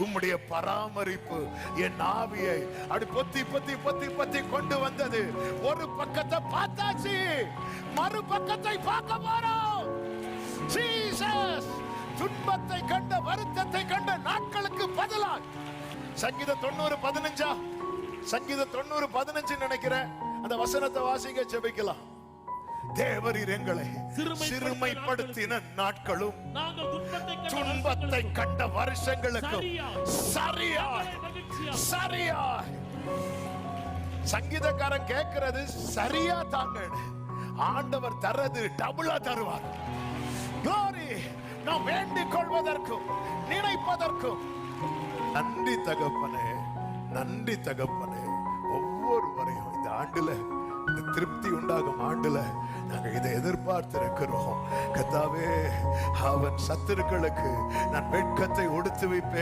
உம்முடைய பராமரிப்பு என் ஆவியை அப்படி பொத்தி பொத்தி பொத்தி பொத்தி கொண்டு வந்தது. ஒரு பக்கத்தை பார்த்தாச்சு, மறு பக்கத்தை பார்க்க போறோம். ஜீசஸ் துன்பத்தை கண்ட, வருத்தத்தை கண்ட நாட்களுக்கு பதிலாக சங்கீதம் 90:15, சங்கீதம் 90:15 நினைக்கிறேன். அந்த வசனத்தை வாசிக்க ஜெபிக்கலாம். தேவரீர் எங்களை சிறுமைப்படுத்தின நாட்களும் துன்பத்தை கண்ட வருஷங்களுக்கும் சரியாய் சரியாய். சங்கீதக்காரன் கேட்கிறது சரியா தாங்க. ஆண்டவர் தரது டபுளா தருவார். glory. நாம் வேண்டிக் கொள்வதற்கும் நினைப்பதற்கும் நன்றி தகப்பனே, நன்றி தகப்பனே. ஒவ்வொருவரையும் இந்த ஆண்டுல, இந்த திருப்தி உண்டாகும் ஆண்டுல நாங்க இதை எதிர்பார்த்திருக்கிறோம். கர்த்தாவே, அவன் சத்துருக்களுக்கு நான் வெட்கத்தை ஒடுத்து வைப்பேன்.